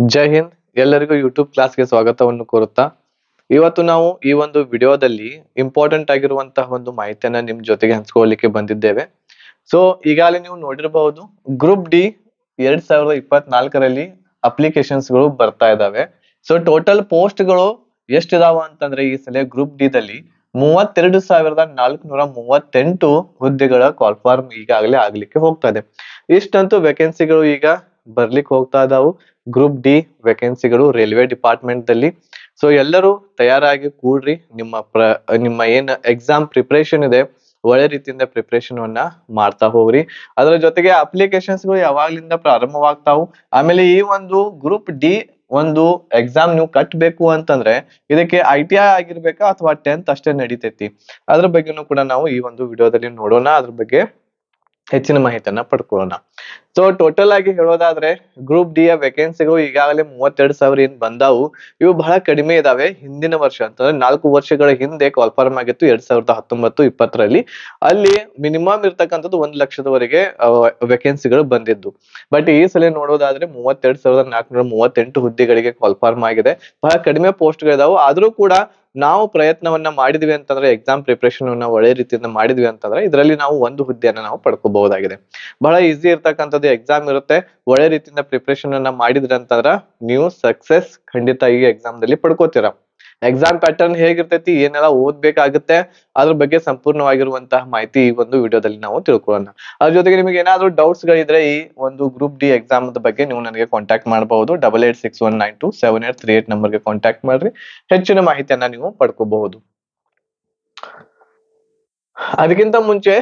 ಜೈ ಹಿಂದ್. ಎಲ್ಲರಿಗೂ ಯೂಟ್ಯೂಬ್ ಕ್ಲಾಸ್ಗೆ ಸ್ವಾಗತವನ್ನು ಕೋರುತ್ತಾ ಇವತ್ತು ನಾವು ಈ ಒಂದು ವಿಡಿಯೋದಲ್ಲಿ ಇಂಪಾರ್ಟೆಂಟ್ ಆಗಿರುವಂತಹ ಒಂದು ಮಾಹಿತಿಯನ್ನ ನಿಮ್ ಜೊತೆಗೆ ಹಂಚ್ಕೊಳ್ಳಿಕ್ಕೆ ಬಂದಿದ್ದೇವೆ. ಸೊ ಈಗಾಗಲೇ ನೀವು ನೋಡಿರಬಹುದು, ಗ್ರೂಪ್ ಡಿ 2024ರಲ್ಲಿ ಅಪ್ಲಿಕೇಶನ್ಸ್ ಗಳು ಬರ್ತಾ ಇದಾವೆ. ಸೊ ಟೋಟಲ್ ಪೋಸ್ಟ್ ಗಳು ಎಷ್ಟಿದಾವ ಅಂತಂದ್ರೆ ಈ ಸಲ ಗ್ರೂಪ್ ಡಿ ದಲ್ಲಿ 32,438 ಹುದ್ದೆಗಳ ಕಾಲ್ಫಾರ್ಮ್ ಈಗಾಗಲೇ ಆಗ್ಲಿಕ್ಕೆ ಹೋಗ್ತಾ ಇದೆ. ಇಷ್ಟಂತೂ ವೇಕೆನ್ಸಿಗಳು ಈಗ ಬರ್ಲಿಕ್ಕೆ ಹೋಗ್ತಾ ಇದಾವು. ಗ್ರೂಪ್ ಡಿ ವೇಕೆನ್ಸಿಗಳು ರೈಲ್ವೆ ಡಿಪಾರ್ಟ್ಮೆಂಟ್ ದಲ್ಲಿ. ಸೊ ಎಲ್ಲರೂ ತಯಾರಾಗಿ ಕೂಡ್ರಿ. ನಿಮ್ಮ ಏನ್ ಎಕ್ಸಾಮ್ ಪ್ರಿಪರೇಷನ್ ಇದೆ, ಒಳ್ಳೆ ರೀತಿಯಿಂದ ಪ್ರಿಪರೇಷನ್ ವನ್ನ ಮಾಡ್ತಾ ಹೋಗ್ರಿ. ಅದರ ಜೊತೆಗೆ ಅಪ್ಲಿಕೇಶನ್ಸ್ ಗಳು ಯಾವಾಗ್ಲಿಂದ ಪ್ರಾರಂಭವಾಗ್ತಾವು. ಆಮೇಲೆ ಈ ಒಂದು ಗ್ರೂಪ್ ಡಿ ಒಂದು ಎಕ್ಸಾಮ್ ನೀವು ಕಟ್ಟಬೇಕು ಅಂತಂದ್ರೆ ಇದಕ್ಕೆ ITI ಆಗಿರ್ಬೇಕಾ ಅಥವಾ 10th ಅಷ್ಟೇ ನಡಿತೈತಿ? ಅದ್ರ ಬಗ್ಗೆನೂ ಕೂಡ ನಾವು ಈ ಒಂದು ವಿಡಿಯೋದಲ್ಲಿ ನೋಡೋಣ. ಅದ್ರ ಬಗ್ಗೆ ಹೆಚ್ಚಿನ ಮಾಹಿತಿಯನ್ನ ಪಡ್ಕೊಳ್ಳೋಣ. ಸೊ ಟೋಟಲ್ ಆಗಿ ಹೇಳೋದಾದ್ರೆ ಗ್ರೂಪ್ ಡಿ ಯ ವೇಕೆನ್ಸಿಗಳು ಈಗಾಗಲೇ 32,000 ಏನ್ ಬಂದಾವು, ಇವು ಬಹಳ ಕಡಿಮೆ ಇದಾವೆ. ಹಿಂದಿನ ವರ್ಷ ಅಂತಂದ್ರೆ 4 ವರ್ಷಗಳ ಹಿಂದೆ ಕಾಲ್ಫಾರ್ಮ್ ಆಗಿತ್ತು 2019-20ರಲ್ಲಿ. ಅಲ್ಲಿ ಮಿನಿಮಮ್ ಇರ್ತಕ್ಕಂಥದ್ದು 1 ಲಕ್ಷದವರೆಗೆ ವೇಕೆನ್ಸಿಗಳು ಬಂದಿದ್ದು. ಬಟ್ ಈ ಸಲ ನೋಡೋದಾದ್ರೆ 32,438 ಹುದ್ದೆಗಳಿಗೆ ಕಾಲ್ಫಾರ್ಮ್ ಆಗಿದೆ. ಬಹಳ ಕಡಿಮೆ ಪೋಸ್ಟ್ ಗಳಿದಾವು. ಆದ್ರೂ ಕೂಡ ನಾವು ಪ್ರಯತ್ನವನ್ನ ಮಾಡಿದ್ವಿ ಅಂತಂದ್ರೆ, ಎಕ್ಸಾಮ್ ಪ್ರಿಪರೇಷನ್ ಅನ್ನ ಒಳ್ಳೆ ರೀತಿಯಿಂದ ಮಾಡಿದ್ವಿ ಅಂತಂದ್ರೆ ಇದರಲ್ಲಿ ನಾವು ಒಂದು ಹುದ್ದೆಯನ್ನ ನಾವು ಪಡ್ಕೋಬಹುದಾಗಿದೆ. ಬಹಳ ಈಸಿ ಇರ್ತಕ್ಕಂಥದ್ದು ಎಕ್ಸಾಮ್ ಇರುತ್ತೆ. ಒಳ್ಳೆ ರೀತಿಯಿಂದ ಪ್ರಿಪರೇಷನ್ ಅನ್ನ ಮಾಡಿದ್ರಿ ಅಂತಂದ್ರ ನೀವು ಸಕ್ಸೆಸ್ ಖಂಡಿತ ಈ ಎಕ್ಸಾಮ್ ದಲ್ಲಿ ಪಡ್ಕೋತೀರಾ. ಎಕ್ಸಾಮ್ ಪ್ಯಾಟರ್ನ್ ಹೇಗಿರ್ತೈತಿ, ಏನೆಲ್ಲ ಓದ್ಬೇಕಾಗುತ್ತೆ, ಅದ್ರ ಬಗ್ಗೆ ಸಂಪೂರ್ಣವಾಗಿರುವಂತಹ ಮಾಹಿತಿ ಈ ಒಂದು ವಿಡಿಯೋದಲ್ಲಿ ನಾವು ತಿಳ್ಕೊಳ್ಳೋಣ. ಅದ್ರ ಜೊತೆಗೆ ನಿಮಗೆ ಏನಾದ್ರು ಡೌಟ್ಸ್ ಗಳಿದ್ರೆ ಈ ಒಂದು ಗ್ರೂಪ್ ಡಿ ಎಕ್ಸಾಮ್ ಬಗ್ಗೆ ನೀವು ನನಗೆ ಕಾಂಟ್ಯಾಕ್ಟ್ ಮಾಡಬಹುದು. 8861927838 ನಂಬರ್ಗೆ ಕಾಂಟ್ಯಾಕ್ಟ್ ಮಾಡ್ರಿ. ಹೆಚ್ಚಿನ ಮಾಹಿತಿಯನ್ನ ನೀವು ಪಡ್ಕೋಬಹುದು. ಅದಕ್ಕಿಂತ ಮುಂಚೆ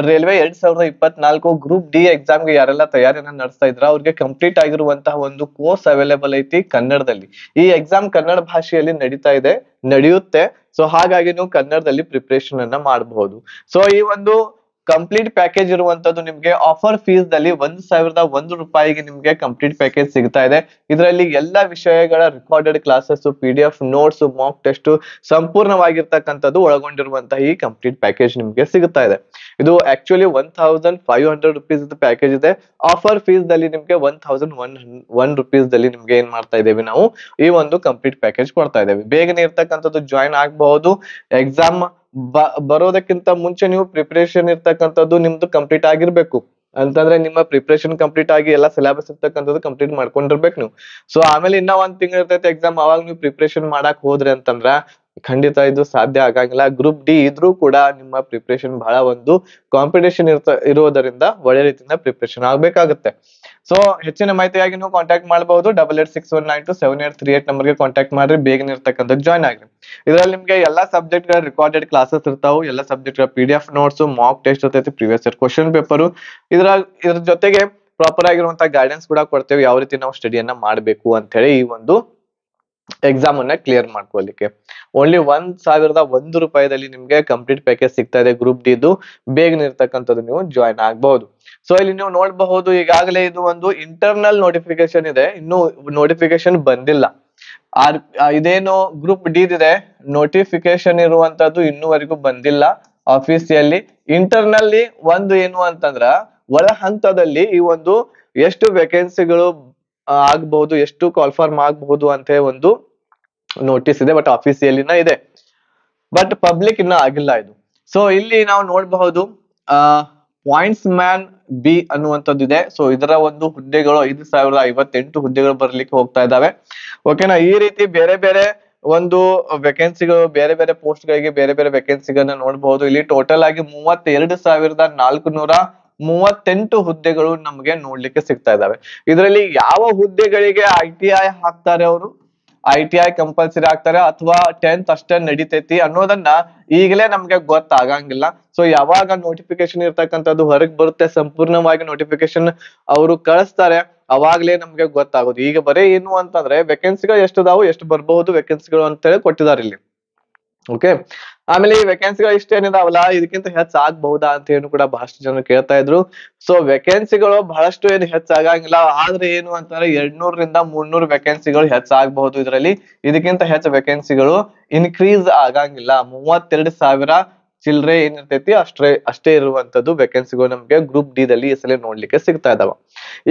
ರೈಲ್ವೆ 2024 ಗ್ರೂಪ್ ಡಿ ಎಕ್ಸಾಮ್ಗೆ ಯಾರೆಲ್ಲ ತಯಾರಿಯನ್ನ ನಡೆಸ್ತಾ ಇದ್ರ ಅವ್ರಿಗೆ ಕಂಪ್ಲೀಟ್ ಆಗಿರುವಂತಹ ಒಂದು ಕೋರ್ಸ್ ಅವೈಲೇಬಲ್ ಐತಿ ಕನ್ನಡದಲ್ಲಿ. ಈ ಎಕ್ಸಾಮ್ ಕನ್ನಡ ಭಾಷೆಯಲ್ಲಿ ನಡೆಯುತ್ತೆ. ಸೊ ಹಾಗಾಗಿ ನೀವು ಕನ್ನಡದಲ್ಲಿ ಪ್ರಿಪರೇಷನ್ ಅನ್ನ ಮಾಡಬಹುದು. ಸೊ ಈ ಒಂದು ಕಂಪ್ಲೀಟ್ ಪ್ಯಾಕೇಜ್ ಇರುವಂತದ್ದು ನಿಮ್ಗೆ ಆಫರ್ ಫೀಸ್ ದಲ್ಲಿ 1,001 ರೂಪಾಯಿಗೆ ನಿಮ್ಗೆ ಕಂಪ್ಲೀಟ್ ಪ್ಯಾಕೇಜ್ ಸಿಗ್ತಾ ಇದೆ. ಇದರಲ್ಲಿ ಎಲ್ಲಾ ವಿಷಯಗಳ recorded classes, PDF notes, mock test ಸಂಪೂರ್ಣವಾಗಿರ್ತಕ್ಕಂಥದ್ದು ಒಳಗೊಂಡಿರುವಂತಹ ಈ ಕಂಪ್ಲೀಟ್ ಪ್ಯಾಕೇಜ್ ನಿಮ್ಗೆ ಸಿಗ್ತಾ ಇದೆ. ಇದು ಆಕ್ಚುಲಿ 1,500 ರುಪೀಸ್ ಪ್ಯಾಕೇಜ್ ಇದೆ. ಆಫರ್ ಫೀಸ್ ದಲ್ಲಿ ನಿಮ್ಗೆ 1,001 ರುಪೀಸ್ ದಲ್ಲಿ ನಿಮ್ಗೆ ಏನ್ ಮಾಡ್ತಾ ಇದ್ದೇವೆ, ನಾವು ಈ ಒಂದು ಕಂಪ್ಲೀಟ್ ಪ್ಯಾಕೇಜ್ ಕೊಡ್ತಾ ಇದ್ದೇವೆ. ಬೇಗನೆ ಇರ್ತಕ್ಕಂಥದ್ದು ಜಾಯಿನ್ ಆಗಬಹುದು. ಎಕ್ಸಾಮ್ ಬರೋದಕ್ಕಿಂತ ಮುಂಚೆ ನೀವು ಪ್ರಿಪರೇಷನ್ ಇರ್ತಕ್ಕಂಥದ್ದು ನಿಮ್ದು ಕಂಪ್ಲೀಟ್ ಆಗಿರ್ಬೇಕು. ಅಂತಂದ್ರೆ ನಿಮ್ಮ ಪ್ರಿಪರೇಷನ್ ಕಂಪ್ಲೀಟ್ ಆಗಿ ಎಲ್ಲ ಸಿಲೆಬಸ್ ಇರ್ತಕ್ಕಂಥದ್ದು ಕಂಪ್ಲೀಟ್ ಮಾಡ್ಕೊಂಡಿರ್ಬೇಕು ನೀವು. ಸೊ ಆಮೇಲೆ ಇನ್ನ 1 ತಿಂಗಳು ಇರ್ತೈತೆ ಎಕ್ಸಾಮ್, ಅವಾಗ ನೀವು ಪ್ರಿಪರೇಷನ್ ಮಾಡಕ್ ಹೋದ್ರಿ ಅಂತಂದ್ರ ಖಂಡಿತ ಇದು ಸಾಧ್ಯ ಆಗಂಗಿಲ್ಲ. ಗ್ರೂಪ್ ಡಿ ಇದ್ರೂ ಕೂಡ ನಿಮ್ಮ ಪ್ರಿಪರೇಷನ್ ಬಹಳ ಒಂದು ಕಾಂಪಿಟೇಷನ್ ಇರೋದರಿಂದ ಒಳ್ಳೆ ರೀತಿಯಿಂದ ಪ್ರಿಪರೇಷನ್ ಆಗ್ಬೇಕಾಗುತ್ತೆ. ಸೊ ಹೆಚ್ಚಿನ ಮಾಹಿತಿಯಾಗಿ ನೀವು ಕಾಂಟ್ಯಾಕ್ಟ್ ಮಾಡಬಹುದು. 8861927838 ನಂಬರ್ಗೆ ಕಾಂಟ್ಯಾಕ್ಟ್ ಮಾಡ್ರಿ. ಬೇಗನೆ ಇರ್ತಕ್ಕಂಥದ್ದು ಜಾಯ್ನ್ ಆಗ್ರಿ. ಇದರಲ್ಲಿ ನಿಮ್ಗೆ ಎಲ್ಲಾ ಸಬ್ಜೆಕ್ಟ್ ಗಳ ರೆಕಾರ್ಡೆಡ್ ಕ್ಲಾಸಸ್ ಇರ್ತಾವು. ಎಲ್ಲಾ ಸಬ್ಜೆಕ್ಟ್ ಗಳ PDF ನೋಟ್ಸ್, ಮಾಕ್ ಟೆಸ್ಟ್ ಇರ್ತೈತಿ, ಪ್ರೀವಿಯಸ್ ಇಯರ್ ಕ್ವಶನ್ ಪೇಪರ್. ಇದ್ರ ಜೊತೆಗೆ ಪ್ರಾಪರ್ ಆಗಿರುವಂತಹ ಗೈಡೆನ್ಸ್ ಕೂಡ ಕೊಡ್ತೇವೆ, ಯಾವ ರೀತಿ ನಾವು ಸ್ಟಡಿಯನ್ನ ಮಾಡಬೇಕು ಅಂತ ಹೇಳಿ ಈ ಒಂದು ಎಕ್ಸಾಮ್ ಅನ್ನ ಕ್ಲಿಯರ್ ಮಾಡ್ಕೊಳ್ಳಿಕ್ಕೆ. ಓನ್ಲಿ 1,001 ರೂಪಾಯಿದಲ್ಲಿ ನಿಮ್ಗೆ ಕಂಪ್ಲೀಟ್ ಪ್ಯಾಕೇಜ್ ಸಿಗ್ತಾ ಇದೆ ಗ್ರೂಪ್ ಡಿ ಇದು. ಬೇಗನೆ ಇರ್ತಕ್ಕಂಥದ್ದು ನೀವು ಜಾಯ್ನ್ ಆಗಬಹುದು. ಸೊ ಇಲ್ಲಿ ನೀವು ನೋಡಬಹುದು, ಈಗಾಗಲೇ ಇದು ಒಂದು ಇಂಟರ್ನಲ್ ನೋಟಿಫಿಕೇಶನ್ ಇದೆ, ಇನ್ನು ನೋಟಿಫಿಕೇಶನ್ ಬಂದಿಲ್ಲ. ಇದೇನು ಗ್ರೂಪ್ ಡಿ ಇದೆ, ನೋಟಿಫಿಕೇಶನ್ ಇರುವಂತದ್ದು ಇನ್ನೂವರೆಗೂ ಬಂದಿಲ್ಲ ಆಫೀಸಿಯಲ್ಲಿ. ಇಂಟರ್ನಲ್ಲಿ ಒಂದು ಏನು ಅಂತಂದ್ರ ಒಳ ಹಂತದಲ್ಲಿ ಈ ಒಂದು ಎಷ್ಟು ವೇಕೆನ್ಸಿಗಳು ಆಗ್ಬಹುದು, ಎಷ್ಟು ಕಾಲ್ಫಾರ್ಮ್ ಆಗಬಹುದು ಅಂತ ಒಂದು ನೋಟಿಸ್ ಇದೆ. ಬಟ್ ಆಫೀಸಿಯಲ್ಲಿನ ಇದೆ, ಬಟ್ ಪಬ್ಲಿಕ್ ಇನ್ನ ಆಗಿಲ್ಲ ಇದು. ಸೊ ಇಲ್ಲಿ ನಾವು ನೋಡಬಹುದು, ಪಾಯಿಂಟ್ಸ್ ಮ್ಯಾನ್ ಬಿ ಅನ್ನುವಂಥದ್ದು ಇದೆ. ಸೊ ಇದರ ಒಂದು ಹುದ್ದೆಗಳು 5,058 ಹುದ್ದೆಗಳು ಬರ್ಲಿಕ್ಕೆ ಹೋಗ್ತಾ ಇದಾವೆ. ಓಕೆನಾ. ಈ ರೀತಿ ಬೇರೆ ಬೇರೆ ಒಂದು ವೇಕೆನ್ಸಿಗಳು, ಬೇರೆ ಬೇರೆ ಪೋಸ್ಟ್ ಗಳಿಗೆ ಬೇರೆ ಬೇರೆ ವೇಕೆನ್ಸಿಗಳನ್ನ ನೋಡಬಹುದು. ಇಲ್ಲಿ ಟೋಟಲ್ ಆಗಿ 32,438 ಹುದ್ದೆಗಳು ನಮಗೆ ನೋಡ್ಲಿಕ್ಕೆ ಸಿಗ್ತಾ ಇದಾವೆ. ಇದರಲ್ಲಿ ಯಾವ ಹುದ್ದೆಗಳಿಗೆ ITI ಹಾಕ್ತಾರೆ, ಅವರು ITI ಕಂಪಲ್ಸರಿ ಆಗ್ತಾರೆ ಅಥವಾ 10th ಅಷ್ಟೇ ನಡಿತೈತಿ ಅನ್ನೋದನ್ನ ಈಗಲೇ ನಮ್ಗೆ ಗೊತ್ತಾಗಂಗಿಲ್ಲ. ಸೊ ಯಾವಾಗ ನೋಟಿಫಿಕೇಶನ್ ಇರ್ತಕ್ಕಂಥದ್ದು ಹೊರಗೆ ಬರುತ್ತೆ, ಸಂಪೂರ್ಣವಾಗಿ ನೋಟಿಫಿಕೇಶನ್ ಅವರು ಕಳಿಸ್ತಾರೆ, ಅವಾಗ್ಲೇ ನಮ್ಗೆ ಗೊತ್ತಾಗೋದು. ಈಗ ಬರೀ ಏನು ಅಂತಂದ್ರೆ ವೇಕೆನ್ಸಿಗಳು ಎಷ್ಟು ಅದಾವು, ಎಷ್ಟು ಬರ್ಬಹುದು ವೇಕೆನ್ಸಿಗಳು ಅಂತ ಹೇಳಿ ಕೊಟ್ಟಿದ್ದಾರೆ ಇಲ್ಲಿ. ಓಕೆ. ಆಮೇಲೆ ಈ ವೇಕೆನ್ಸಿಗಳು ಇಷ್ಟೇನಿದಾವಲ್ಲ, ಇದಕ್ಕಿಂತ ಹೆಚ್ಚು ಆಗ್ಬಹುದಾ ಅಂತ ಏನು ಕೂಡ ಬಹಳಷ್ಟು ಜನ ಕೇಳ್ತಾ ಇದ್ರು. ಸೊ ವೇಕೆನ್ಸಿಗಳು ಬಹಳಷ್ಟು ಏನು ಹೆಚ್ಚಾಗಂಗಿಲ್ಲ. ಆದ್ರೆ ಏನು ಅಂತಂದ್ರೆ 200ರಿಂದ 300 ವೇಕೆನ್ಸಿಗಳು ಹೆಚ್ಚಾಗಬಹುದು ಇದರಲ್ಲಿ. ಇದಕ್ಕಿಂತ ಹೆಚ್ಚು ವೇಕೆನ್ಸಿಗಳು ಇನ್ಕ್ರೀಸ್ ಆಗಂಗಿಲ್ಲ. 32,000 ಚಿಲ್ಲರೆ ಏನಿರ್ತೈತಿ ಅಷ್ಟೇ ಇರುವಂತದ್ದು ವೇಕೆನ್ಸಿಗಳು ನಮ್ಗೆ ಗ್ರೂಪ್ ಡಿ ದಲ್ಲಿ ಈ ಸಲ ನೋಡ್ಲಿಕ್ಕೆ ಸಿಗ್ತಾ ಇದಾವ.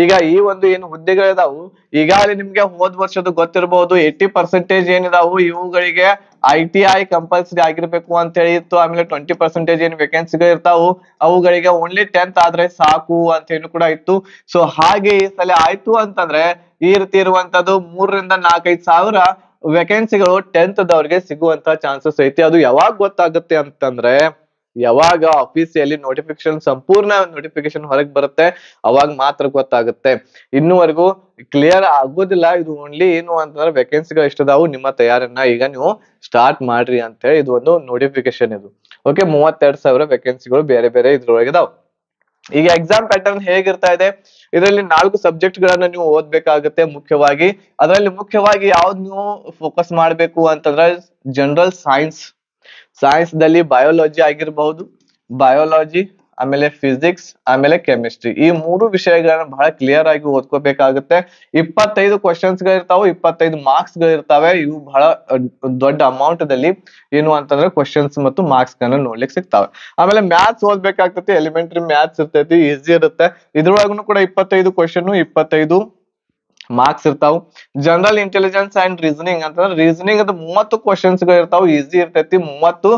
ಈಗ ಈ ಒಂದು ಏನು ಹುದ್ದೆಗಳಿದಾವು ಈಗಾಗಲೇ ನಿಮ್ಗೆ ಹೋದ್ ವರ್ಷದ ಗೊತ್ತಿರಬಹುದು 80% ಏನಿದಾವು ಇವುಗಳಿಗೆ ITI ಕಂಪಲ್ಸರಿ ಆಗಿರ್ಬೇಕು ಅಂತ ಹೇಳಿ ಇತ್ತು. ಆಮೇಲೆ 20% ಏನ್ ವೇಕೆನ್ಸಿಗಳು ಇರ್ತಾವು ಅವುಗಳಿಗೆ ಓನ್ಲಿ 10th ಆದ್ರೆ ಸಾಕು ಅಂತ ಹೇಳಿ ಕೂಡ ಇತ್ತು. ಸೊ ಹಾಗೆ ಈ ಸಲ ಆಯ್ತು ಅಂತಂದ್ರೆ ಈ ರೀತಿ ಇರುವಂತದ್ದು 3,000-4,000 ವೇಕೆನ್ಸಿಗಳು 10th ದವ್ರಿಗೆ ಸಿಗುವಂತ ಚಾನ್ಸಸ್ ಐತಿ. ಅದು ಯಾವಾಗ ಗೊತ್ತಾಗುತ್ತೆ ಅಂತಂದ್ರೆ ಯಾವಾಗ ಆಫೀಸಿಯಲ್ಲಿ ನೋಟಿಫಿಕೇಶನ್ ಸಂಪೂರ್ಣ ನೋಟಿಫಿಕೇಶನ್ ಹೊರಗೆ ಬರುತ್ತೆ ಅವಾಗ ಮಾತ್ರ ಗೊತ್ತಾಗುತ್ತೆ. ಇನ್ನುವರೆಗೂ ಕ್ಲಿಯರ್ ಆಗೋದಿಲ್ಲ. ಇದು ಓನ್ಲಿ ಏನು ಅಂತಂದ್ರೆ ವೇಕೆನ್ಸಿಗಳು ಎಷ್ಟದಾವು ನಿಮ್ಮ ತಯಾರನ್ನ ಈಗ ನೀವು ಸ್ಟಾರ್ಟ್ ಮಾಡ್ರಿ ಅಂತ ಹೇಳಿ ಇದು ಒಂದು ನೋಟಿಫಿಕೇಶನ್. ಇದು ಓಕೆ 32,000 ವೇಕೆನ್ಸಿಗಳು ಬೇರೆ ಬೇರೆ ಇದ್ರೊಳಗೆ ಇದಾವೆ. ಈಗ ಎಕ್ಸಾಮ್ ಪ್ಯಾಟರ್ನ್ ಹೇಗಿರ್ತಾ ಇದೆ, ಇದರಲ್ಲಿ 4 ಸಬ್ಜೆಕ್ಟ್ ಗಳನ್ನ ನೀವು ಓದ್ಬೇಕಾಗುತ್ತೆ ಮುಖ್ಯವಾಗಿ. ಅದರಲ್ಲಿ ಮುಖ್ಯವಾಗಿ ಯಾವ್ದು ನೀವು ಫೋಕಸ್ ಮಾಡ್ಬೇಕು ಅಂತಂದ್ರೆ ಜನರಲ್ ಸೈನ್ಸ್ ದಲ್ಲಿ ಬಯೋಲಜಿ ಆಗಿರಬಹುದು, ಬಯೋಲಜಿ ಆಮೇಲೆ ಫಿಸಿಕ್ಸ್ ಆಮೇಲೆ ಕೆಮಿಸ್ಟ್ರಿ, ಈ 3 ವಿಷಯಗಳನ್ನ ಬಹಳ ಕ್ಲಿಯರ್ ಆಗಿ ಓದ್ಕೋಬೇಕಾಗುತ್ತೆ. 25 ಕ್ವಶನ್ಸ್ ಗಳಿರ್ತಾವೆ, 25 ಮಾರ್ಕ್ಸ್ ಗಳಿರ್ತಾವೆ. ಇವು ಬಹಳ ದೊಡ್ಡ ಅಮೌಂಟ್ ದಲ್ಲಿ ಏನು ಅಂತಂದ್ರೆ ಕ್ವಶನ್ಸ್ ಮತ್ತು ಮಾರ್ಕ್ಸ್ ಗಳನ್ನ ನೋಡ್ಲಿಕ್ಕೆ ಸಿಗ್ತಾವೆ. ಆಮೇಲೆ ಮ್ಯಾಥ್ಸ್ ಓದ್ಬೇಕಾಗ್ತೈತಿ, ಎಲಿಮೆಂಟರಿ ಮ್ಯಾಥ್ಸ್ ಇರ್ತೈತಿ, ಈಸಿ ಇರುತ್ತೆ. ಇದ್ರೊಳಗೂ ಕೂಡ 25 ಕ್ವಶನ್ 25 ಮಾರ್ಕ್ಸ್ ಇರ್ತಾವ. ಜನರಲ್ ಇಂಟೆಲಿಜೆನ್ಸ್ ಅಂಡ್ ರೀಸನಿಂಗ್ ಅಂತಂದ್ರೆ ರೀಸನಿಂಗ್ ಅದು 30 ಕ್ವಶನ್ಸ್ ಗಳು ಇರ್ತಾವ, ಈಸಿ ಇರ್ತೈತಿ 30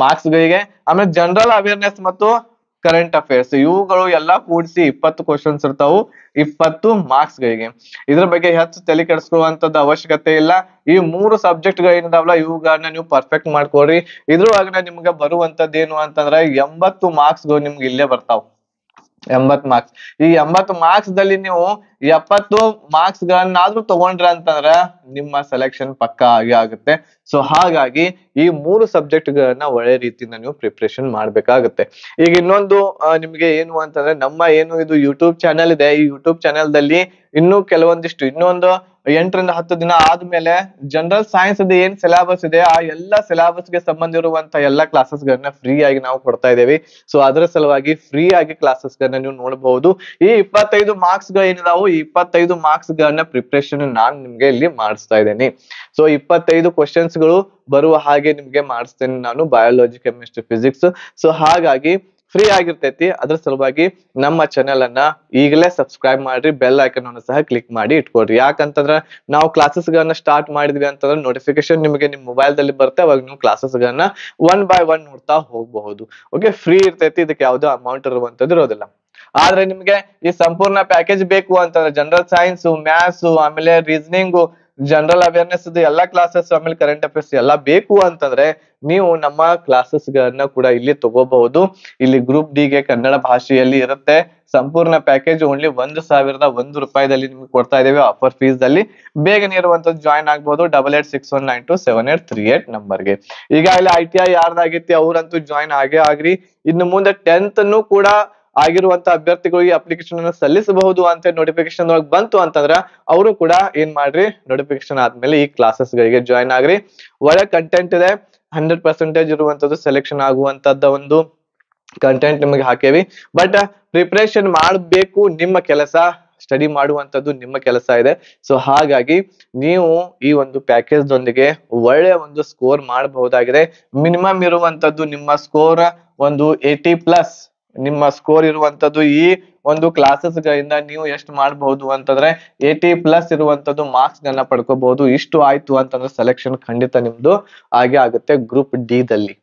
ಮಾರ್ಕ್ಸ್ ಗಳಿಗೆ. ಆಮೇಲೆ ಜನರಲ್ ಅವೇರ್ನೆಸ್ ಮತ್ತು ಕರೆಂಟ್ ಅಫೇರ್ಸ್ ಇವುಗಳು ಎಲ್ಲಾ ಕೂಡಿಸಿ 20 ಕ್ವಶನ್ಸ್ ಇರ್ತಾವು 20 ಮಾರ್ಕ್ಸ್ ಗಳಿಗೆ. ಇದ್ರ ಬಗ್ಗೆ ಹೆಚ್ಚು ತಲೆ ಕೆಡಿಸ್ಕೊಳ್ಳುವಂತದ್ದು ಅವಶ್ಯಕತೆ ಇಲ್ಲ. ಈ 3 ಸಬ್ಜೆಕ್ಟ್ ಗಳು ಏನಿದಾವಲ್ಲ ಇವುಗಳನ್ನ ನೀವು ಪರ್ಫೆಕ್ಟ್ ಮಾಡ್ಕೊಡ್ರಿ. ಇದ್ರೊಳಗಡೆ ನಿಮ್ಗೆ ಬರುವಂತದ್ದು ಏನು ಅಂತಂದ್ರೆ 80 ಮಾರ್ಕ್ಸ್ ಗಳು ನಿಮ್ಗೆ ಇಲ್ಲೇ ಬರ್ತಾವ. 80 ಮಾರ್ಕ್ಸ್. ಈ 80 ಮಾರ್ಕ್ಸ್ ದಲ್ಲಿ ನೀವು 70 ಮಾರ್ಕ್ಸ್ ಗಳನ್ನಾದ್ರೂ ತಗೊಂಡ್ರ ಅಂತಂದ್ರ ನಿಮ್ಮ ಸೆಲೆಕ್ಷನ್ ಪಕ್ಕಾ ಆಗಿ ಆಗುತ್ತೆ. ಸೊ ಹಾಗಾಗಿ ಈ 3 ಸಬ್ಜೆಕ್ಟ್ ಗಳನ್ನ ಒಳ್ಳೆ ರೀತಿಯಿಂದ ನೀವು ಪ್ರಿಪರೇಷನ್ ಮಾಡ್ಬೇಕಾಗುತ್ತೆ. ಈಗ ಇನ್ನೊಂದು ನಿಮ್ಗೆ ಏನು ಅಂತಂದ್ರೆ ನಮ್ಮ ಏನು ಇದು ಯೂಟ್ಯೂಬ್ ಚಾನೆಲ್ ಇದೆ, ಈ ಯೂಟ್ಯೂಬ್ ಚಾನೆಲ್ ದಲ್ಲಿ ಇನ್ನೂ ಕೆಲವೊಂದಿಷ್ಟು ಇನ್ನೊಂದು 8-10 ದಿನ ಆದ್ಮೇಲೆ ಜನರಲ್ ಸೈನ್ಸ್ ಏನ್ ಸಿಲೆಬಸ್ ಇದೆ ಆ ಎಲ್ಲಾ ಸಿಲೆಬಸ್ ಗೆ ಸಂಬಂಧ ಇರುವಂತ ಎಲ್ಲಾ ಕ್ಲಾಸಸ್ ಗಳನ್ನ ಫ್ರೀ ಆಗಿ ನಾವು ಕೊಡ್ತಾ ಇದ್ದೇವೆ. ಸೊ ಅದರ ಸಲುವಾಗಿ ಫ್ರೀ ಆಗಿ ಕ್ಲಾಸಸ್ ಗಳನ್ನ ನೀವು ನೋಡಬಹುದು. ಈ 25 ಮಾರ್ಕ್ಸ್ ಗಳು ಏನಿದಾವು ಈ 25 ಮಾರ್ಕ್ಸ್ ಗಳನ್ನ ಪ್ರಿಪರೇಷನ್ ನಾನ್ ನಿಮ್ಗೆ ಇಲ್ಲಿ ಮಾಡಿಸ್ತಾ ಇದ್ದೇನೆ. ಸೊ 25 ಕ್ವಶನ್ಸ್ ಗಳು ಬರುವ ಹಾಗೆ ನಿಮ್ಗೆ ಮಾಡಿಸ್ತೇನೆ ನಾನು, ಬಯಾಲಜಿ ಕೆಮಿಸ್ಟ್ರಿ ಫಿಸಿಕ್ಸ್. ಸೊ ಹಾಗಾಗಿ ಫ್ರೀ ಆಗಿರ್ತೈತಿ. ಅದ್ರ ಸಲುವಾಗಿ ನಮ್ಮ ಚಾನೆಲ್ ಅನ್ನ ಈಗಲೇ ಸಬ್ಸ್ಕ್ರೈಬ್ ಮಾಡ್ರಿ, ಬೆಲ್ ಐಕನ್ ಅನ್ನು ಸಹ ಕ್ಲಿಕ್ ಮಾಡಿ ಇಟ್ಕೊಡ್ರಿ. ಯಾಕಂತಂದ್ರೆ ನಾವು ಕ್ಲಾಸಸ್ ಗಳನ್ನ ಸ್ಟಾರ್ಟ್ ಮಾಡಿದ್ವಿ ಅಂತಂದ್ರೆ ನೋಟಿಫಿಕೇಶನ್ ನಿಮಗೆ ನಿಮ್ ಮೊಬೈಲ್ ದಲ್ಲಿ ಬರುತ್ತೆ, ಅವಾಗ ನೀವು ಕ್ಲಾಸಸ್ ಗಳನ್ನ 1 by 1 ನೋಡ್ತಾ ಹೋಗಬಹುದು. ಓಕೆ, ಫ್ರೀ ಇರ್ತೈತಿ, ಇದಕ್ಕೆ ಯಾವ್ದೋ ಅಮೌಂಟ್ ಇರುವಂತದ್ದು ಇರೋದಿಲ್ಲ. ಆದ್ರೆ ನಿಮ್ಗೆ ಈ ಸಂಪೂರ್ಣ ಪ್ಯಾಕೇಜ್ ಬೇಕು ಅಂತಂದ್ರೆ ಜನರಲ್ ಸೈನ್ಸ್, ಮ್ಯಾಥ್ಸ್, ಆಮೇಲೆ ರೀಸನಿಂಗ್, ಜನರಲ್ ಅವೇರ್ನೆಸ್ ಎಲ್ಲಾ ಕ್ಲಾಸಸ್ ಆಮೇಲೆ ಕರೆಂಟ್ ಅಫೇರ್ಸ್ ಎಲ್ಲ ಬೇಕು ಅಂತಂದ್ರೆ ನೀವು ನಮ್ಮ ಕ್ಲಾಸಸ್ ಗಳನ್ನ ಕೂಡ ಇಲ್ಲಿ ತಗೋಬಹುದು. ಇಲ್ಲಿ ಗ್ರೂಪ್ ಡಿ ಗೆ ಕನ್ನಡ ಭಾಷೆಯಲ್ಲಿ ಇರುತ್ತೆ. ಸಂಪೂರ್ಣ ಪ್ಯಾಕೇಜ್ ಓನ್ಲಿ 1,001 ರೂಪಾಯಿದಲ್ಲಿ ನಿಮ್ಗೆ ಕೊಡ್ತಾ ಇದ್ದೇವೆ ಆಫರ್ ಫೀಸ್ ದಲ್ಲಿ. ಬೇಗನೆ ಇರುವಂತದ್ದು ಜಾಯ್ನ್ ಆಗ್ಬಹುದು 8861927838 ನಂಬರ್ಗೆ. ಈಗಾಗಲೇ ITI ಯಾರ್ದಾಗೈತಿ ಅವ್ರಂತೂ ಜಾಯ್ನ್ ಆಗೇ ಆಗ್ರಿ. ಇನ್ನು ಮುಂದೆ 10th ಕೂಡ ಆಗಿರುವಂತ ಅಭ್ಯರ್ಥಿಗಳು ಈ ಅಪ್ಲಿಕೇಶನ್ ಅನ್ನು ಸಲ್ಲಿಸಬಹುದು ಅಂತ ನೋಟಿಫಿಕೇಶನ್ ಒಳಗೆ ಬಂತು ಅಂತಂದ್ರ ಅವರು ಕೂಡ ಏನ್ ಮಾಡ್ರಿ, ನೋಟಿಫಿಕೇಶನ್ ಆದ್ಮೇಲೆ ಈ ಕ್ಲಾಸಸ್ ಗಳಿಗೆ ಜಾಯ್ನ್ ಆಗ್ರಿ. ಒಳ್ಳೆ ಕಂಟೆಂಟ್ ಇದೆ, 100% ಇರುವಂತದ್ದು ಸೆಲೆಕ್ಷನ್ ಆಗುವಂತದ್ದ ಒಂದು ಕಂಟೆಂಟ್ ನಿಮಗೆ ಹಾಕೇವಿ. ಬಟ್ ಪ್ರಿಪರೇಷನ್ ಮಾಡಬೇಕು, ನಿಮ್ಮ ಕೆಲಸ ಸ್ಟಡಿ ಮಾಡುವಂತದ್ದು ನಿಮ್ಮ ಕೆಲಸ ಇದೆ. ಸೊ ಹಾಗಾಗಿ ನೀವು ಈ ಒಂದು ಪ್ಯಾಕೇಜ್ ದೊಂದಿಗೆ ಒಳ್ಳೆ ಒಂದು ಸ್ಕೋರ್ ಮಾಡಬಹುದಾಗಿದೆ. ಮಿನಿಮಮ್ ಇರುವಂತದ್ದು ನಿಮ್ಮ ಸ್ಕೋರ್ ಒಂದು 80+ ನಿಮ್ಮ ಸ್ಕೋರ್ ಇರುವಂತದ್ದು. ಈ ಒಂದು ಕ್ಲಾಸಸ್ ಗಳಿಂದ ನೀವು ಎಷ್ಟು ಮಾಡಬಹುದು ಅಂತಂದ್ರೆ 80+ ಇರುವಂತದ್ದು ಮಾರ್ಕ್ಸ್ ಗಳನ್ನ ಪಡ್ಕೋಬಹುದು. ಇಷ್ಟು ಆಯ್ತು ಅಂತಂದ್ರೆ ಸೆಲೆಕ್ಷನ್ ಖಂಡಿತ ನಿಮ್ದು ಹಾಗೆ ಆಗುತ್ತೆ ಗ್ರೂಪ್ ಡಿ ದಲ್ಲಿ.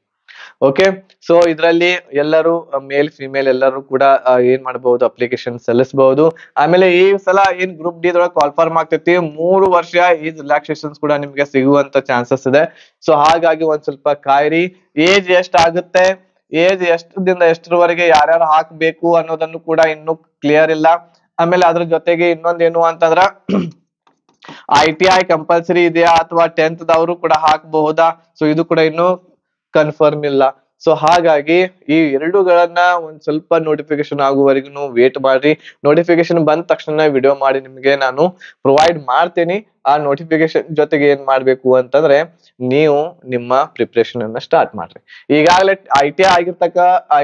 ಓಕೆ, ಸೊ ಇದರಲ್ಲಿ ಎಲ್ಲರೂ ಮೇಲ್ ಫಿಮೇಲ್ ಎಲ್ಲರೂ ಕೂಡ ಏನ್ ಮಾಡಬಹುದು, ಅಪ್ಲಿಕೇಶನ್ ಸಲ್ಲಿಸಬಹುದು. ಆಮೇಲೆ ಈ ಸಲ ಏನ್ ಗ್ರೂಪ್ ಡಿ ದೊಳಗೆ ಕಾಲ್ಫಾರ್ಮ್ ಆಗ್ತೈತಿ 3 ವರ್ಷ ಏಜ್ ರಿಲ್ಯಾಕ್ಸೇಷನ್ಸ್ ಕೂಡ ನಿಮ್ಗೆ ಸಿಗುವಂತ ಚಾನ್ಸಸ್ ಇದೆ. ಸೊ ಹಾಗಾಗಿ ಒಂದ್ ಸ್ವಲ್ಪ ಕಾಯಿರಿ. ಏಜ್ ಎಷ್ಟ್ ಆಗುತ್ತೆ, ಏಜ್ ಎಷ್ಟರಿಂದ ಎಷ್ಟರವರೆಗೆ ಯಾರ್ಯಾರು ಹಾಕ್ಬೇಕು ಅನ್ನೋದನ್ನು ಕೂಡ ಇನ್ನು ಕ್ಲಿಯರ್ ಇಲ್ಲ. ಆಮೇಲೆ ಅದ್ರ ಜೊತೆಗೆ ಇನ್ನೊಂದೇನು ಅಂತಂದ್ರ ITI ಕಂಪಲ್ಸರಿ ಇದೆಯಾ ಅಥವಾ 10th ದವರು ಕೂಡ ಹಾಕಬಹುದಾ, ಸೊ ಇದು ಕೂಡ ಇನ್ನು ಕನ್ಫರ್ಮ್ ಇಲ್ಲ. ಸೊ ಹಾಗಾಗಿ ಈ ಎರಡುಗಳನ್ನ ಒಂದ್ ಸ್ವಲ್ಪ ನೋಟಿಫಿಕೇಶನ್ ಆಗುವವರೆಗೂ ವೇಟ್ ಮಾಡ್ರಿ. ನೋಟಿಫಿಕೇಶನ್ ಬಂದ ತಕ್ಷಣ ವಿಡಿಯೋ ಮಾಡಿ ನಿಮ್ಗೆ ನಾನು ಪ್ರೊವೈಡ್ ಮಾಡ್ತೀನಿ. ಆ ನೋಟಿಫಿಕೇಶನ್ ಜೊತೆಗೆ ಏನ್ ಮಾಡ್ಬೇಕು ಅಂತಂದ್ರೆ ನೀವು ನಿಮ್ಮ ಪ್ರಿಪರೇಷನ್ ಅನ್ನ ಸ್ಟಾರ್ಟ್ ಮಾಡ್ರಿ. ಈಗಾಗಲೇ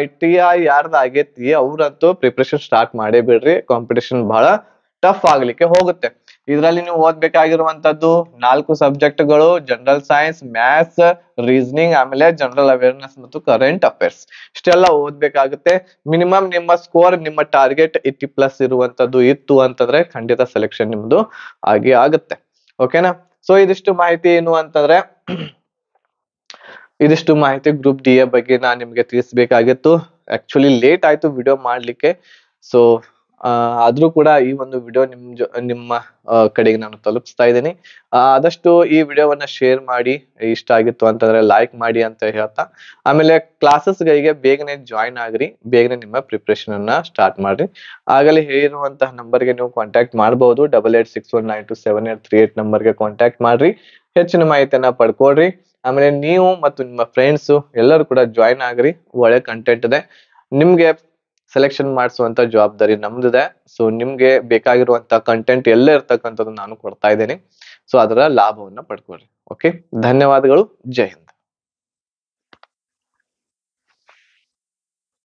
ITI ಯಾರ್ದು ಆಗೇತಿ ಅವ್ರಂತೂ ಪ್ರಿಪರೇಷನ್ ಸ್ಟಾರ್ಟ್ ಮಾಡೇ ಬಿಡ್ರಿ. ಕಾಂಪಿಟೇಷನ್ ಬಹಳ ಟಫ್ ಆಗ್ಲಿಕ್ಕೆ ಹೋಗುತ್ತೆ. ಇದರಲ್ಲಿ ನೀವು ಓದ್ಬೇಕಾಗಿರುವಂತದ್ದು 4 ಸಬ್ಜೆಕ್ಟ್ಗಳು: ಜನರಲ್ ಸೈನ್ಸ್, ಮ್ಯಾಥ್ಸ್, ರೀಸನಿಂಗ್, ಆಮೇಲೆ ಜನರಲ್ ಅವೇರ್ನೆಸ್ ಮತ್ತು ಕರೆಂಟ್ ಅಫೇರ್ಸ್. ಇಷ್ಟೆಲ್ಲ ಓದ್ಬೇಕಾಗುತ್ತೆ. ಮಿನಿಮಮ್ ನಿಮ್ಮ ಸ್ಕೋರ್, ನಿಮ್ಮ ಟಾರ್ಗೆಟ್ 80+ ಇರುವಂತದ್ದು ಇತ್ತು ಅಂತಂದ್ರೆ ಖಂಡಿತ ಸೆಲೆಕ್ಷನ್ ನಿಮ್ದು ಆಗೇ ಆಗುತ್ತೆ. ಓಕೆನಾ? ಸೊ ಇದಿಷ್ಟು ಮಾಹಿತಿ ಏನು ಅಂತಂದ್ರೆ ಇದಿಷ್ಟು ಮಾಹಿತಿ ಗ್ರೂಪ್ ಡಿ ಎ ಬಗ್ಗೆ ನಾನ್ ನಿಮ್ಗೆ ತಿಳಿಸ್ಬೇಕಾಗಿತ್ತು. ಆಕ್ಚುಲಿ ಲೇಟ್ ಆಯ್ತು ವಿಡಿಯೋ ಮಾಡ್ಲಿಕ್ಕೆ. ಸೊ ಆದ್ರೂ ಕೂಡ ಈ ಒಂದು ವಿಡಿಯೋ ನಿಮ್ಮ ಕಡೆಗೆ ನಾನು ತಲುಪಿಸ್ತಾ ಇದ್ದೀನಿ. ಆದಷ್ಟು ಈ ವಿಡಿಯೋವನ್ನ ಶೇರ್ ಮಾಡಿ, ಇಷ್ಟ ಆಗಿತ್ತು ಅಂತಂದ್ರೆ ಲೈಕ್ ಮಾಡಿ ಅಂತ ಹೇಳ್ತಾ, ಆಮೇಲೆ ಕ್ಲಾಸಸ್ಗಳಿಗೆ ಬೇಗನೆ ಜಾಯಿನ್ ಆಗ್ರಿ, ಬೇಗನೆ ನಿಮ್ಮ ಪ್ರಿಪ್ರೇಷನ್ ಅನ್ನ ಸ್ಟಾರ್ಟ್ ಮಾಡ್ರಿ. ಆಗಲೇ ಹೇಳಿರುವಂತಹ ನಂಬರ್ಗೆ ನೀವು ಕಾಂಟ್ಯಾಕ್ಟ್ ಮಾಡಬಹುದು. 8861927838 ನಂಬರ್ಗೆ ಕಾಂಟ್ಯಾಕ್ಟ್ ಮಾಡ್ರಿ, ಹೆಚ್ಚಿನ ಮಾಹಿತಿಯನ್ನ ಪಡ್ಕೊಳ್ರಿ. ಆಮೇಲೆ ನೀವು ಮತ್ತು ನಿಮ್ಮ ಫ್ರೆಂಡ್ಸ್ ಎಲ್ಲರೂ ಕೂಡ ಜಾಯಿನ್ ಆಗ್ರಿ. ಒಳ್ಳೆ ಕಂಟೆಂಟ್ ಇದೆ. ನಿಮ್ಗೆ ಸೆಲೆಕ್ಷನ್ ಮಾಡಿಸುವಂತ ಜವಾಬ್ದಾರಿ ನಮ್ದಿದೆ. ಸೊ ನಿಮ್ಗೆ ಬೇಕಾಗಿರುವಂತ ಕಂಟೆಂಟ್ ಎಲ್ಲ ಇರ್ತಕ್ಕಂಥದ್ದು ನಾನು ಕೊಡ್ತಾ ಇದ್ದೇನೆ. ಸೊ ಅದರ ಲಾಭವನ್ನ ಪಡ್ಕೊಳ್ರಿ. ಓಕೆ, ಧನ್ಯವಾದಗಳು. ಜೈ ಹಿಂದ್.